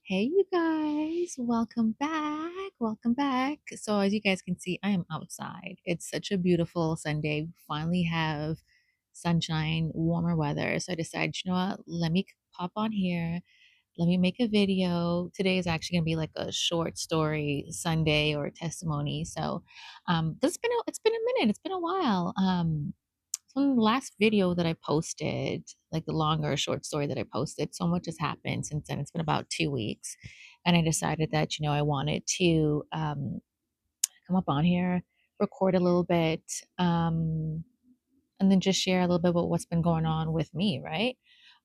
Hey, you guys, welcome back. Welcome back. So, as you guys can see, I am outside. It's such a beautiful Sunday. We finally have sunshine, warmer weather. So, I decided, you know what? Let me pop on here. Let me make a video. Today is actually going to be like a short story Sunday or testimony. So, 'cause it's been a minute. It's been a while. From the last video that I posted, like the longer short story that I posted, so much has happened since then. It's been about 2 weeks. And I decided that, I wanted to come up on here, record a little bit, and then just share a little bit about what's been going on with me, right?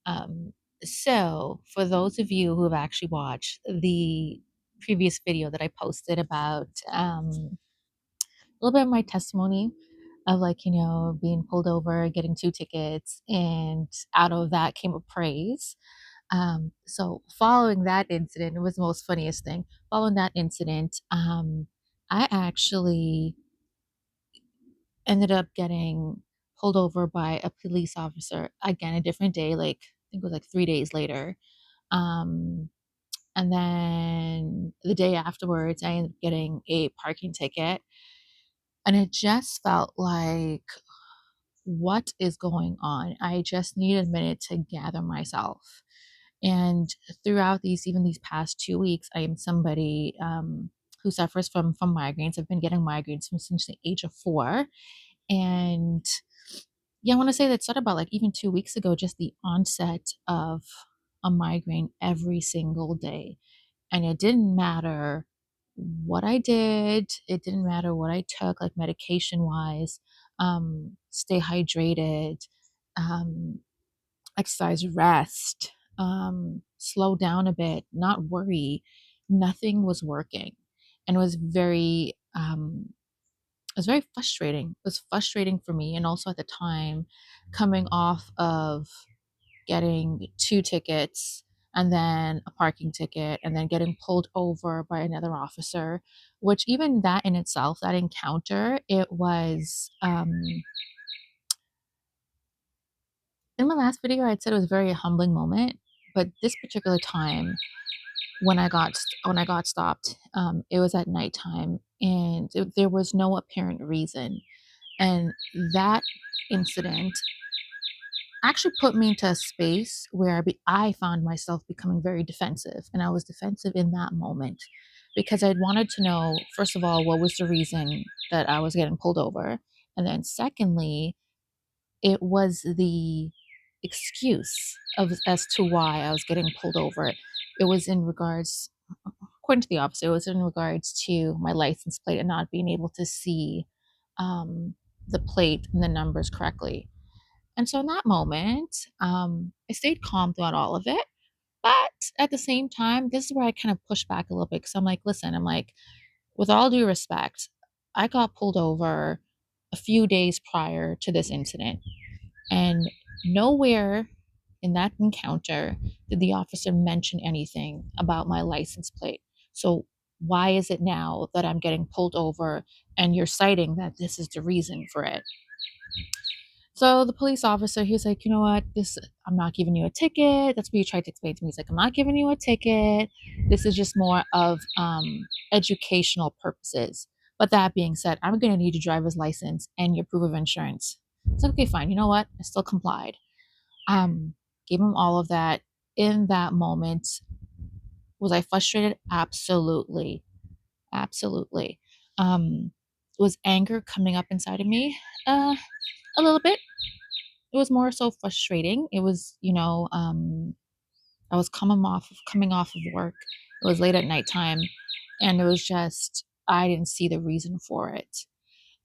Um, so, for those of you who have actually watched the previous video that I posted about a little bit of my testimony of like, being pulled over, getting 2 tickets, and out of that came a praise. So following that incident, it was the most funniest thing. Following that incident, I actually ended up getting pulled over by a police officer again a different day, like I think it was like 3 days later. Um, and then the day afterwards, I ended up getting a parking ticket. And it just felt like, what is going on? I just needed a minute to gather myself. And throughout even these past 2 weeks, I am somebody who suffers from migraines. I've been getting migraines since the age of 4. And yeah, I want to say that started about like even 2 weeks ago, just the onset of a migraine every single day. And it didn't matter what I did, it didn't matter what I took, like medication wise, stay hydrated, um, exercise, rest, slow down a bit, not worry. Nothing was working. And it was very frustrating. It was frustrating for me. And also at the time, coming off of getting 2 tickets and then a parking ticket and then getting pulled over by another officer, which even that in itself, that encounter, it was in my last video I said it was a very humbling moment, but this particular time when I got stopped, it was at nighttime and there was no apparent reason. And that incident actually put me into a space where I found myself becoming very defensive. And I was defensive in that moment because I'd wanted to know, first of all, what was the reason that I was getting pulled over? And then, secondly, it was the excuse of as to why I was getting pulled over. It was in regards, according to the officer, it was in regards to my license plate and not being able to see um, the plate and the numbers correctly. And so in that moment, I stayed calm throughout all of it. But at the same time, this is where I kind of push back a little bit because I'm like, listen, I'm like, with all due respect, I got pulled over a few days prior to this incident. And nowhere in that encounter did the officer mention anything about my license plate. So why is it now that I'm getting pulled over and you're citing that this is the reason for it? So the police officer, he was like, you know what, I'm not giving you a ticket. That's what he tried to explain to me. He's like, I'm not giving you a ticket. This is just more of educational purposes. But that being said, I'm going to need your driver's license and your proof of insurance. It's like, okay, fine. You know what? I still complied. Um, Gave him all of that. In that moment, was I frustrated? Absolutely. Absolutely. Was anger coming up inside of me? A little bit. It was more so frustrating. It was, I was coming off of work. It was late at nighttime, and it was just I didn't see the reason for it.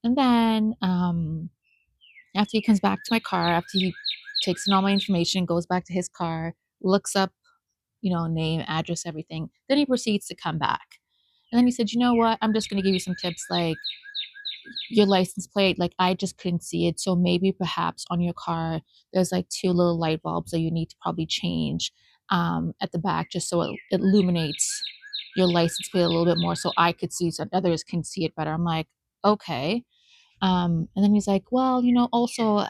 And then after he comes back to my car, after he takes in all my information, goes back to his car, looks up, name, address, everything. Then he proceeds to come back. And then he said, you know what? I'm just going to give you some tips like your license plate, like I just couldn't see it. So maybe perhaps on your car, there's like two little light bulbs that you need to probably change at the back just so it illuminates your license plate a little bit more so I could see so others can see it better. I'm like, okay. And then he's like, well, also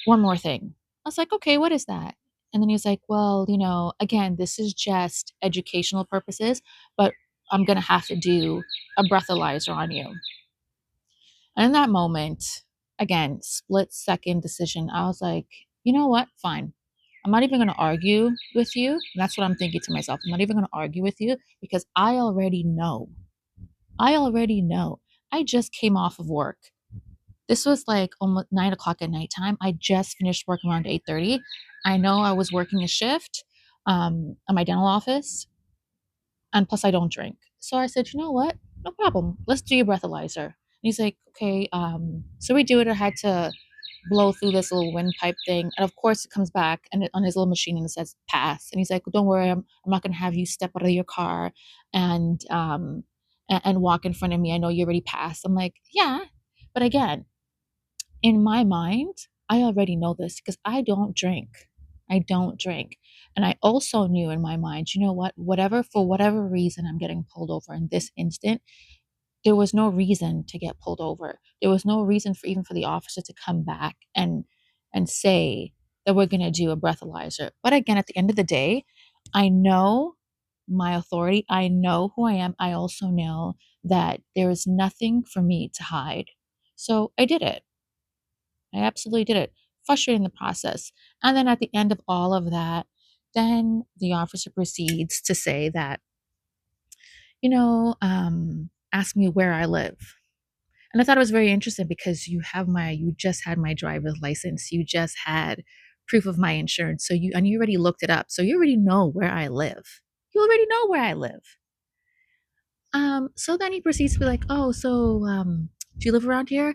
one more thing. I was like, okay, what is that? And then he was like, well, again, this is just educational purposes, but I'm going to have to do a breathalyzer on you. And in that moment, again, split second decision, I was like, you know what? Fine. I'm not even going to argue with you. And that's what I'm thinking to myself. I'm not even going to argue with you because I already know. I already know. I just came off of work. This was like almost 9 o'clock at nighttime. I just finished work around 8:30. I know I was working a shift at my dental office, and plus I don't drink. So I said, you know what? No problem. Let's do your breathalyzer. And he's like, okay. So we do it. I had to blow through this little windpipe thing, and of course it comes back and on his little machine and it says pass. And he's like, don't worry, I'm not gonna have you step out of your car and and walk in front of me. I know you already passed. I'm like, yeah, but again, in my mind, I already know this because I don't drink. I don't drink. And I also knew in my mind, you know what? For whatever reason, I'm getting pulled over in this instant. There was no reason to get pulled over. There was no reason for even for the officer to come back and say that we're going to do a breathalyzer. But again, at the end of the day, I know my authority. I know who I am. I also know that there is nothing for me to hide. So I did it. I absolutely did it. Frustrating the process. And then at the end of all of that, then the officer proceeds to say that, ask me where I live. And I thought it was very interesting because you just had my driver's license. You just had proof of my insurance. You already looked it up. So you already know where I live. You already know where I live. So then he proceeds to be like, oh, so, do you live around here?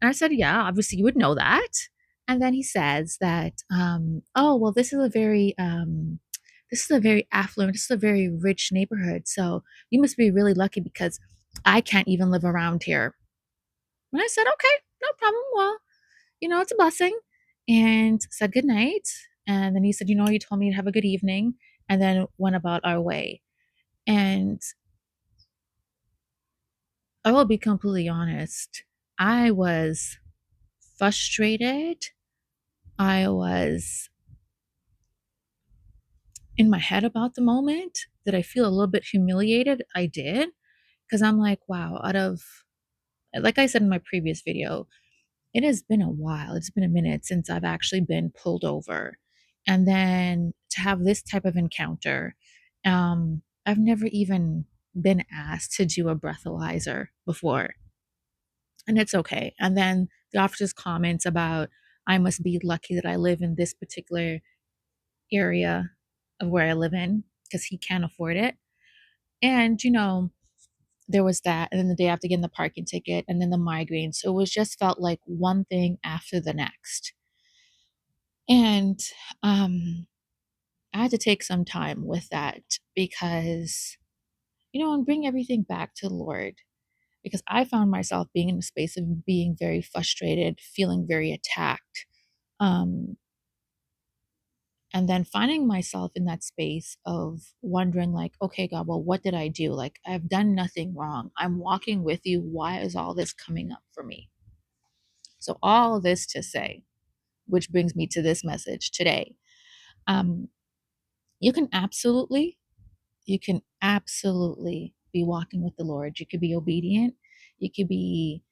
And I said, yeah, obviously you would know that. And then he says that, oh, well, this is a very affluent, this is a very rich neighborhood. So you must be really lucky because I can't even live around here. And I said, okay, no problem. Well, it's a blessing. And said good night. And then he said, you told me to have a good evening, and then went about our way. And I will be completely honest. I was frustrated. I was in my head about the moment. Did I feel a little bit humiliated? I did. Because I'm like, wow, like I said in my previous video, it has been a while. It's been a minute since I've actually been pulled over. And then to have this type of encounter, I've never even been asked to do a breathalyzer before. And it's okay. And then the officer's comments about, I must be lucky that I live in this particular area of where I live in because he can't afford it. And, there was that. And then the day after getting the parking ticket and then the migraine. So it was just felt like one thing after the next. And I had to take some time with that because, and bring everything back to the Lord because I found myself being in a space of being very frustrated, feeling very attacked. Um, and then finding myself in that space of wondering like, okay, God, well, what did I do? Like, I've done nothing wrong. I'm walking with you. Why is all this coming up for me? So all this to say, which brings me to this message today. um, you can absolutely be walking with the Lord. You could be obedient. You could be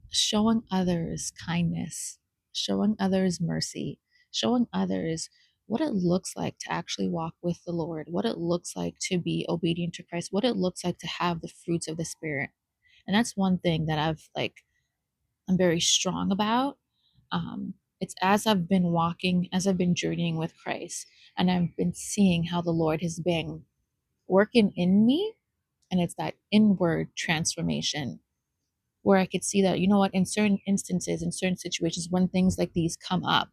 showing others kindness, showing others mercy, showing others what it looks like to actually walk with the Lord, what it looks like to be obedient to Christ, what it looks like to have the fruits of the Spirit. And that's one thing that I'm very strong about. It's as I've been journeying with Christ, and I've been seeing how the Lord has been working in me, and it's that inward transformation where I could see that, in certain instances, in certain situations, when things like these come up,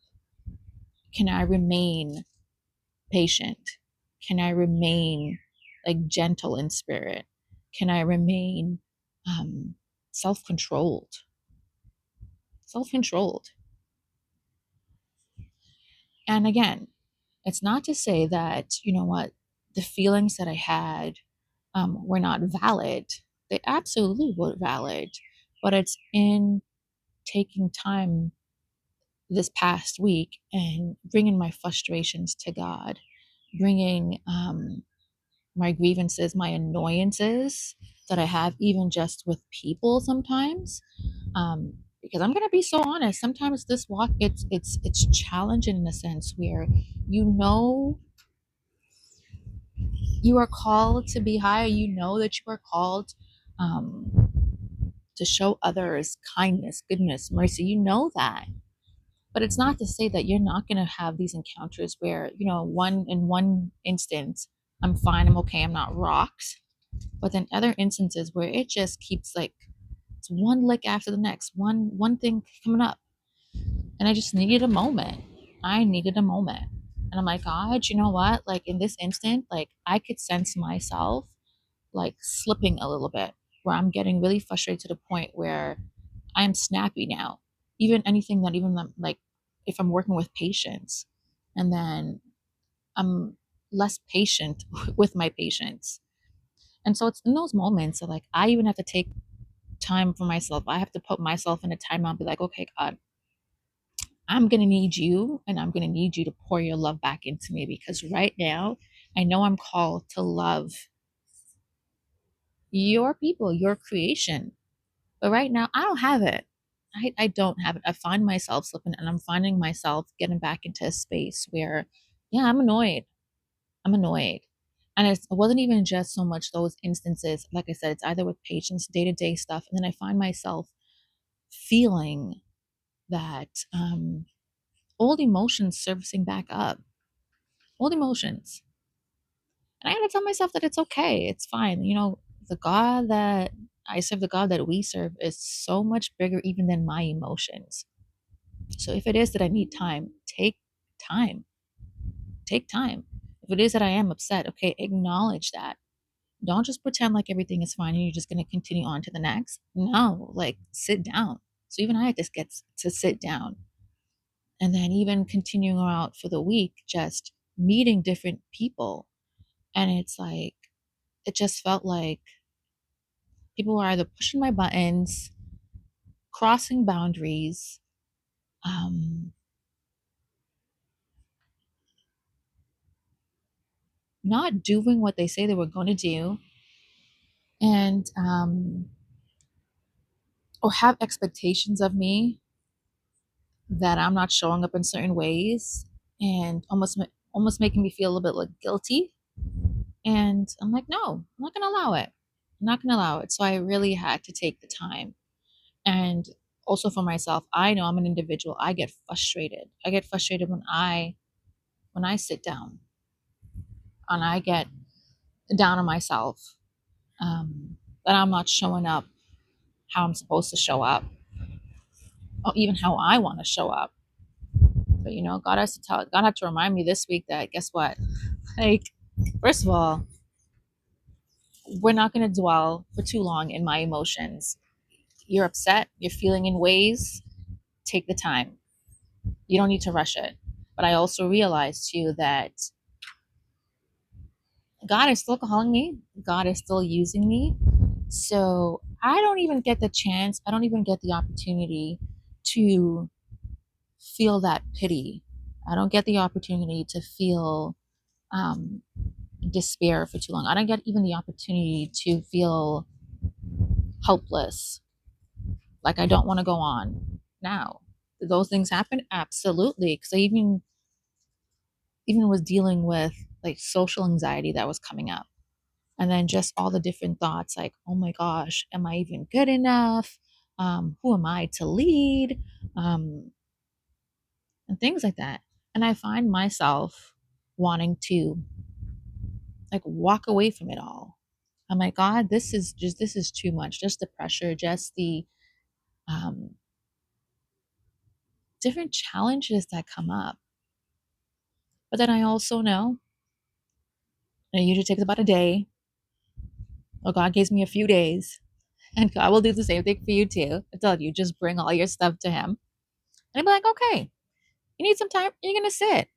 can I remain patient? Can I remain like gentle in spirit? Can I remain um, self controlled? Self controlled. And again, it's not to say that, the feelings that I had were not valid. They absolutely were valid, but it's in taking time this past week and bringing my frustrations to God, bringing my grievances, my annoyances that I have, even just with people sometimes. Because I'm gonna be so honest, sometimes this walk it's challenging in a sense where you know you are called to be high, you know that you are called um, to show others kindness, goodness, mercy. You know that, but it's not to say that you're not going to have these encounters where one instance I'm fine, I'm okay, I'm not rocked, but then other instances where it just keeps like it's one lick after the next, one thing coming up, and I just needed a moment. I needed a moment, and I'm like, God, you know what? Like in this instant, like I could sense myself like slipping a little bit, where I'm getting really frustrated to the point where I'm snappy now. Even anything that even like if I'm working with patients, and then I'm less patient with my patients. And so it's in those moments that like I even have to take time for myself. I have to put myself in a timeout and be like, okay, God, I'm gonna need you, and I'm gonna need you to pour your love back into me, because right now I know I'm called to love your people, your creation. But right now, I don't have it. I don't have it. I find myself slipping, and I'm finding myself getting back into a space where, yeah, I'm annoyed. I'm annoyed. And it wasn't even just so much those instances. Like I said, it's either with patients, day to day stuff. And then I find myself feeling that old emotions surfacing back up, old emotions. And I got to tell myself that it's okay. It's fine. The God that I serve, the God that we serve, is so much bigger even than my emotions. So if it is that I need time, time, take time. If it is that I am upset, okay, acknowledge that. Don't just pretend like everything is fine and you're just going to continue on to the next. No, like sit down. So even I just get to sit down, and then even continuing out for the week, just meeting different people. And it's like, it just felt like people were either pushing my buttons, crossing boundaries, um, not doing what they say they were going to do, and or have expectations of me that I'm not showing up in certain ways, and almost making me feel a little bit like guilty. And I'm like, no, I'm not going to allow it. I'm not going to allow it. So I really had to take the time. And also for myself, I know I'm an individual. I get frustrated. I get frustrated when I sit down and I get down on myself, that I'm not showing up how I'm supposed to show up, or even how I want to show up. But God had to remind me this week that guess what? Like, first of all, we're not going to dwell for too long in my emotions. You're upset, you're feeling in ways, take the time. You don't need to rush it. But I also realized too that God is still calling me, God is still using me. So I don't even get the chance, I don't even get the opportunity to feel that pity. I don't get the opportunity to feel um, despair for too long. I don't get even the opportunity to feel helpless, like I don't want to go on now. Did those things happen? Absolutely. Because I even was dealing with like social anxiety that was coming up. And then just all the different thoughts like, oh my gosh, am I even good enough? Who am I to lead? Um, and things like that. And I find myself wanting to like walk away from it all. I'm like, God, this is too much. Just the pressure, just the um, different challenges that come up. But then I also know, and it usually takes about a day, or God gives me a few days, and God will do the same thing for you too. I tell you, just bring all your stuff to Him. And I'll be like, okay, you need some time, you're going to sit.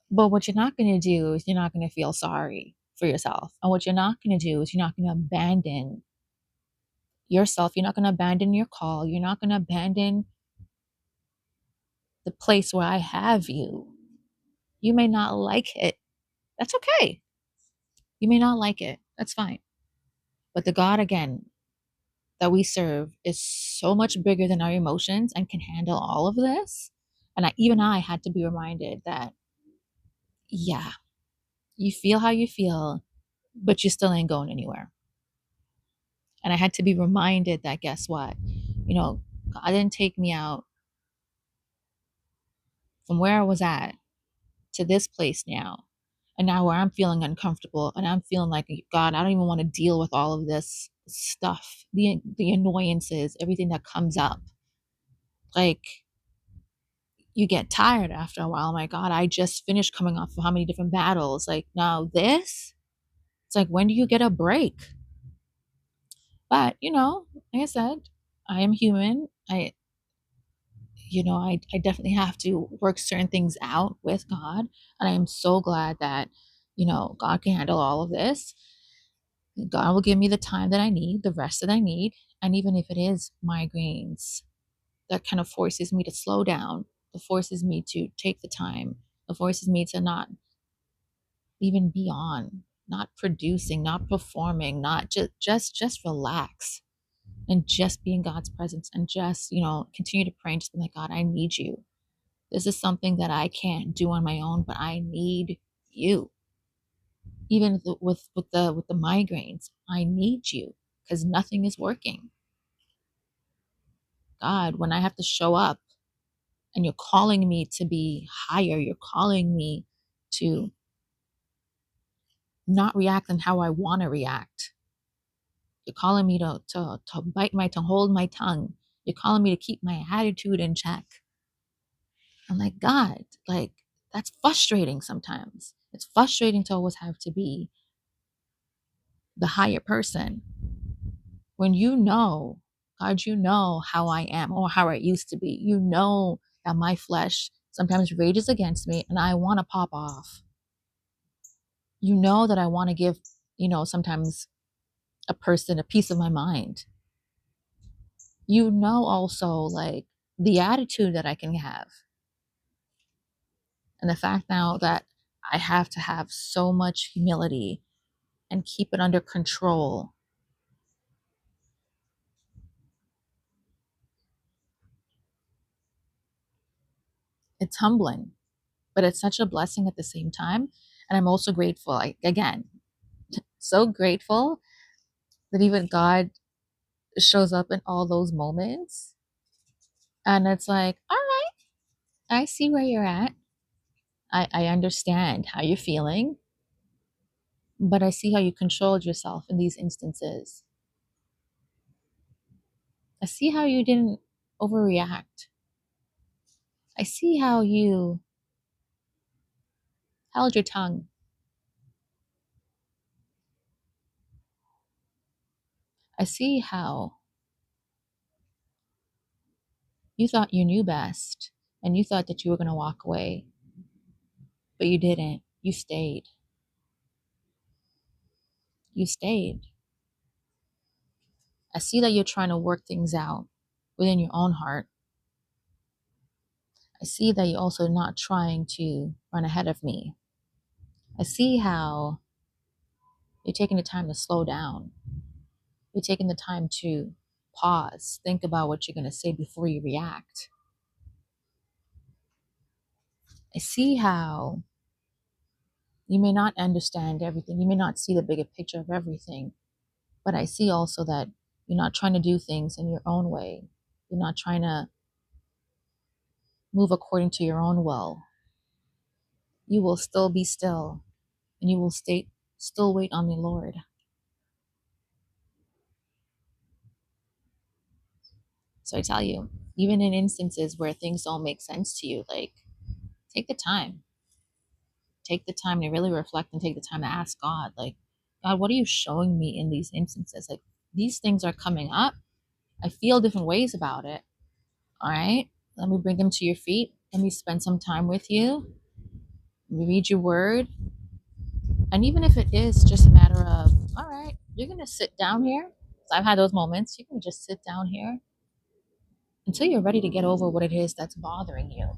But what you're not going to do is you're not going to feel sorry for yourself. And what you're not going to do is you're not going to abandon yourself. You're not going to abandon your call. You're not going to abandon the place where I have you. You may not like it. That's okay. You may not like it. That's fine. But the God, again, that we serve is so much bigger than our emotions and can handle all of this. And even I had to be reminded that, yeah, you feel how you feel, but you still ain't going anywhere. And I had to be reminded that, guess what? God didn't take me out from where I was at to this place now. And now where I'm feeling uncomfortable and I'm feeling like, God, I don't even want to deal with all of this stuff, the annoyances, everything that comes up. Like, you get tired after a while. Oh my God, I just finished coming off of how many different battles. Like, now this, it's like, when do you get a break? But, like I said, I am human. I definitely have to work certain things out with God. And I am so glad that, God can handle all of this. God will give me the time that I need, the rest that I need. And even if it is migraines, that kind of forces me to slow down, that forces me to take the time, that forces me to not even be on, not producing, not performing, not just relax and just be in God's presence and just, continue to pray and just be like, God, I need you. This is something that I can't do on my own, but I need you. Even with the migraines, I need you because nothing is working. God, when I have to show up and you're calling me to be higher, you're calling me to not react in how I want to react. You're calling me to bite my tongue, hold my tongue. You're calling me to keep my attitude in check. I'm like, God, like, that's frustrating sometimes. It's frustrating to always have to be the higher person when God, how I am or how I used to be. You know that my flesh sometimes rages against me and I want to pop off. You know that I want to give, sometimes a person a piece of my mind. You know also, like, the attitude that I can have. And the fact now that I have to have so much humility and keep it under control. It's humbling, but it's such a blessing at the same time. And I'm also grateful, again, so grateful that even God shows up in all those moments. And it's like, all right, I see where you're at. I understand how you're feeling, but I see how you controlled yourself in these instances. I see how you didn't overreact. I see how you held your tongue. I see how you thought you knew best and you thought that you were going to walk away, but you didn't. You stayed. You stayed. I see that you're trying to work things out within your own heart. I see that you're also not trying to run ahead of me. I see how you're taking the time to slow down. You're taking the time to pause, think about what you're going to say before you react. I see how you may not understand everything. You may not see the bigger picture of everything, but I see also that you're not trying to do things in your own way. You're not trying to move according to your own will. You will still be still and you will still wait on the Lord. So I tell you, even in instances where things don't make sense to you, like, take the time. Take the time to really reflect and take the time to ask God, like, God, what are you showing me in these instances? Like, these things are coming up. I feel different ways about it. All right. Let me bring them to your feet. Let me spend some time with you. Let me read your word. And even if it is just a matter of, all right, you're going to sit down here. So I've had those moments. You can just sit down here until you're ready to get over what it is that's bothering you.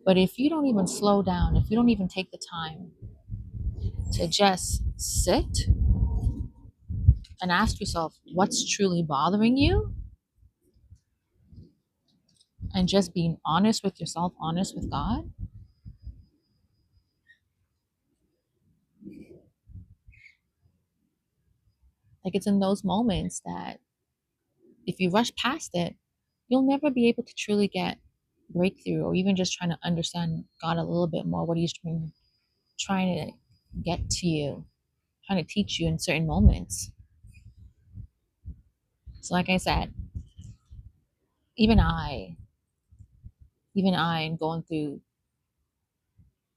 But if you don't even slow down, if you don't even take the time to just sit and ask yourself what's truly bothering you, and just being honest with yourself, honest with God, like it's in those moments that if you rush past it, you'll never be able to truly get breakthrough or even just trying to understand God a little bit more, what He's trying to get to you, trying to teach you in certain moments. So, like I said, even I, even I am going through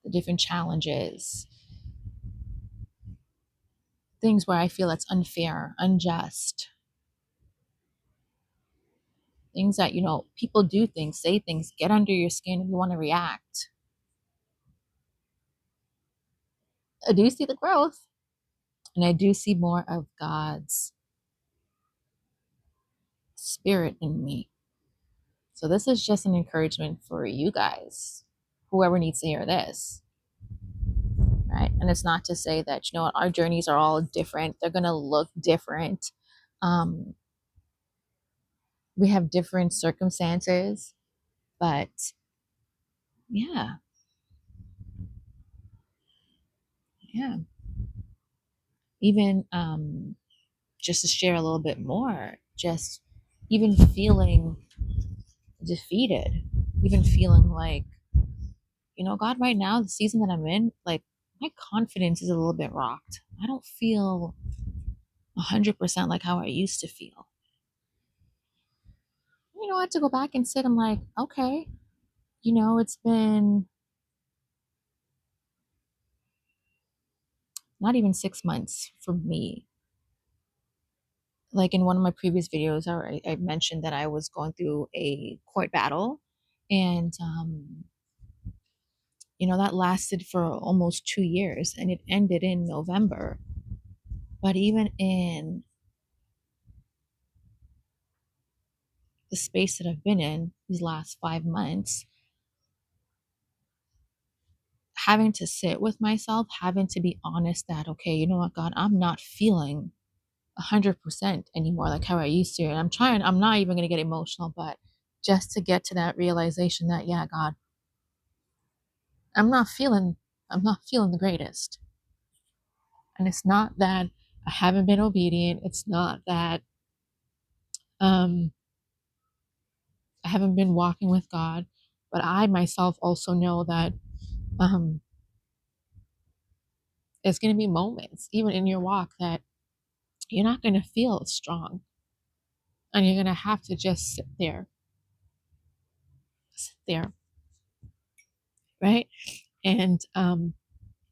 the different challenges, things where I feel it's unfair, unjust, things that, people do things, say things, get under your skin if you want to react. I do see the growth, and I do see more of God's spirit in me. So this is just an encouragement for you guys, whoever needs to hear this, right? And it's not to say that, our journeys are all different. They're going to look different. Um, we have different circumstances, but yeah, yeah. Even just to share a little bit more, just even feeling defeated, even feeling like, God, right now, the season that I'm in, like my confidence is a little bit rocked. I don't feel 100% like how I used to feel. I had to go back and sit. I'm like, okay, it's been not even 6 months for me. Like in one of my previous videos, I mentioned that I was going through a court battle, and that lasted for almost 2 years, and it ended in November. But even in the space that I've been in these last 5 months, having to sit with myself, having to be honest that, okay, you know what, God, I'm not feeling 100% anymore like how I used to. And I'm not even going to get emotional, but just to get to that realization that, yeah, God, I'm not feeling, I'm not feeling the greatest. And it's not that I haven't been obedient. It's not that um, I haven't been walking with God, but I myself also know that um, there's going to be moments, even in your walk, that you're not going to feel strong, and you're going to have to just sit there, right? And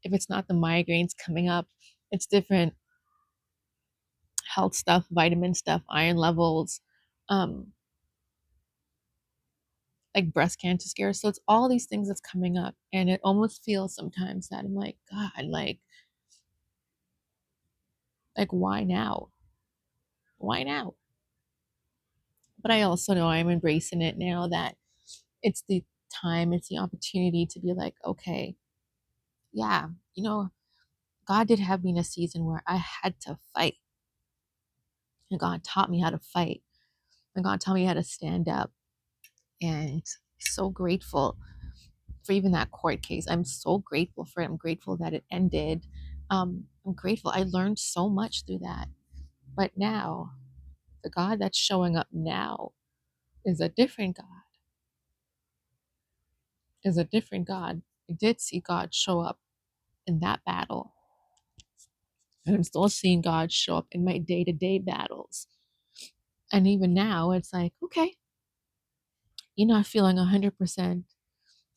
if it's not the migraines coming up, it's different health stuff, vitamin stuff, iron levels, um, like breast cancer scares. So it's all these things that's coming up, and it almost feels sometimes that I'm like, God, like why now? Why now? But I also know I'm embracing it now that it's the time, it's the opportunity to be like, okay, yeah, God did have me in a season where I had to fight, and God taught me how to fight, and God taught me how to stand up, and so grateful for even that court case. I'm so grateful for it. I'm grateful that it ended. I'm grateful. I learned so much through that. But now, the God that's showing up now is a different God. Is a different God. I did see God show up in that battle. And I'm still seeing God show up in my day-to-day battles. And even now, it's like, okay, you're not feeling 100%. And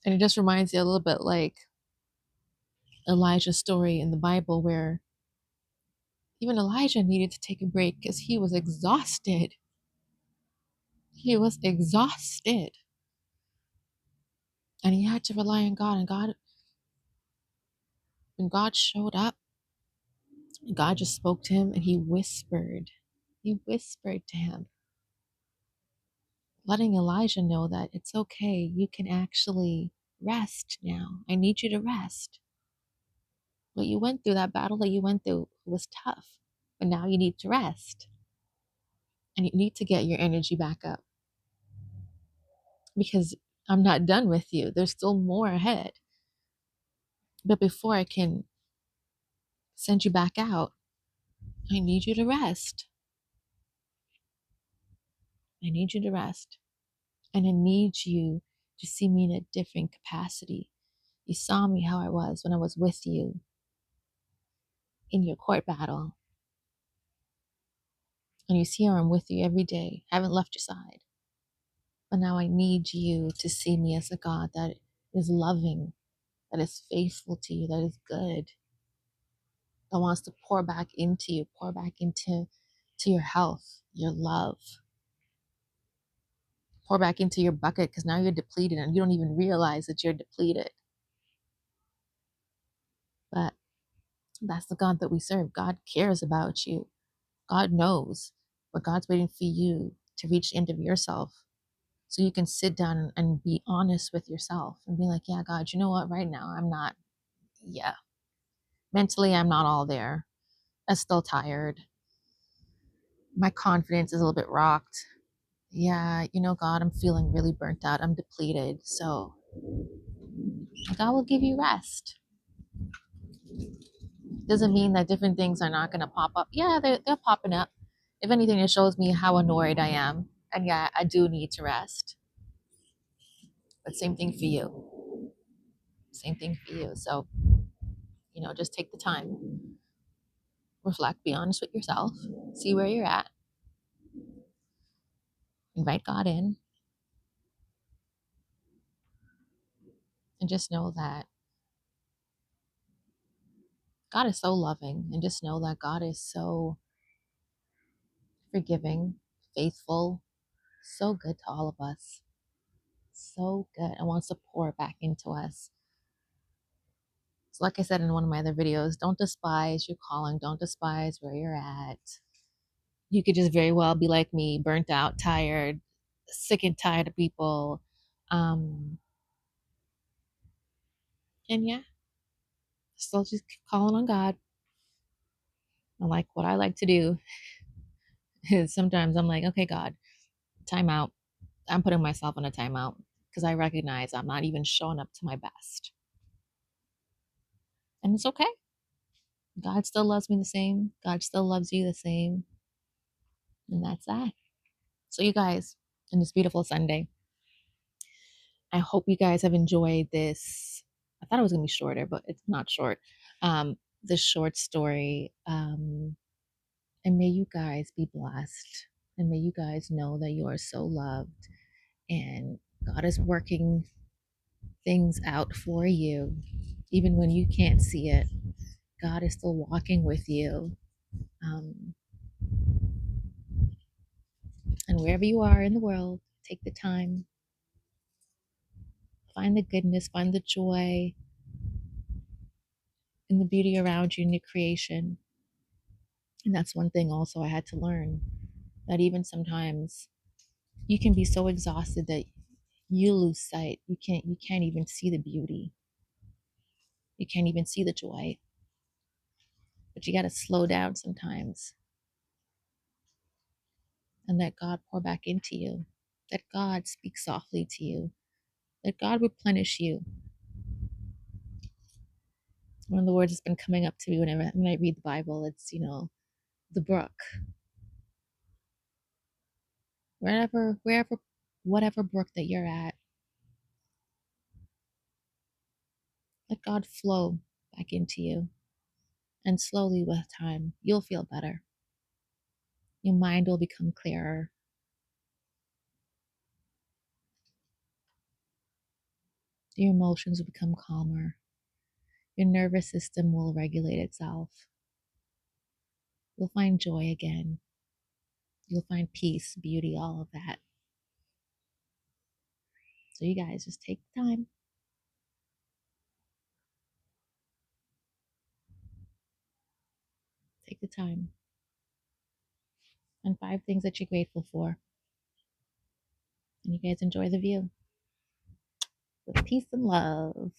it just reminds you a little bit like Elijah's story in the Bible, where even Elijah needed to take a break because he was exhausted. He was exhausted. And he had to rely on God. And when God showed up, God just spoke to him, and he whispered. He whispered to him, letting Elijah know that it's okay. You can actually Rest now. I need you to rest. What you went through, that battle that you went through was tough, but now you need to rest and you need to get your energy back up because I'm not done with you. There's still more ahead. But before I can send you back out, I need you to rest. I need you to rest. And I need you to see me in a different capacity. You saw me how I was when I was with you in your court battle. And you see how I'm with you every day. I haven't left your side. But now I need you to see me as a God that is loving, that is faithful to you, that is good, that wants to pour back into you, pour back into your health, your love, pour back into your bucket because now you're depleted and you don't even realize that you're depleted. But that's the God that we serve. God cares about you. God knows, but God's waiting for you to reach the end of yourself so you can sit down and be honest with yourself and be like, yeah, God, you know what? Right now, I'm not, yeah, mentally, I'm not all there. I'm still tired. My confidence is a little bit rocked. Yeah, you know, God, I'm feeling really burnt out. I'm depleted. So God will give you rest. Doesn't mean that different things are not going to pop up. Yeah, they're popping up. If anything, it shows me how annoyed I am. And yeah, I do need to rest. But same thing for you. Same thing for you. So, just take the time, reflect, be honest with yourself, see where you're at, invite God in, and just know that God is so loving. And just know that God is so forgiving, faithful, so good to all of us. So good and wants to pour back into us. So, like I said in one of my other videos, don't despise your calling, don't despise where you're at. You could just very well be like me, burnt out, tired, sick and tired of people. Um, and yeah, still just keep calling on God. And like what I like to do is sometimes I'm like, okay, God, time out. I'm putting myself on a timeout because I recognize I'm not even showing up to my best. And it's okay. God still loves me the same. God still loves you the same. And that's that. So, you guys, in this beautiful Sunday, I hope you guys have enjoyed this. I thought it was going to be shorter, but it's not short. This short story. And may you guys be blessed. And may you guys know that you are so loved. And God is working things out for you, even when you can't see it. God is still walking with you. Um, and wherever you are in the world, take the time, find the goodness, find the joy in the beauty around you in your creation. And that's one thing also I had to learn, that even sometimes you can be so exhausted that you lose sight. You can't even see the beauty. You can't even see the joy. But you got to slow down sometimes and let God pour back into you. Let God speak softly to you. Let God replenish you. One of the words that's been coming up to me when I read the Bible, it's, the brook. Wherever, whatever brook that you're at, let God flow back into you. And slowly with time, you'll feel better. Your mind will become clearer. Your emotions will become calmer. Your nervous system will regulate itself. You'll find joy again. You'll find peace, beauty, all of that. So you guys just take the time. Take the time. And 5 things that you're grateful for. And you guys enjoy the view. with peace and love.